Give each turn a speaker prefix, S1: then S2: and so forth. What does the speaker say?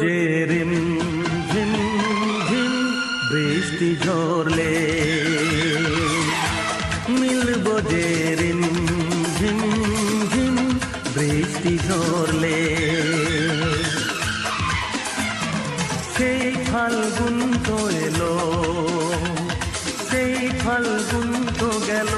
S1: যে রিম ঝিম ঝিম বৃষ্টি ঝরলে, মিলব যে রিম ঝিম ঝিম বৃষ্টি ঝরলে। সেই ফাল্গুন তো এলো, সেই ফাল্গুন তো গেল।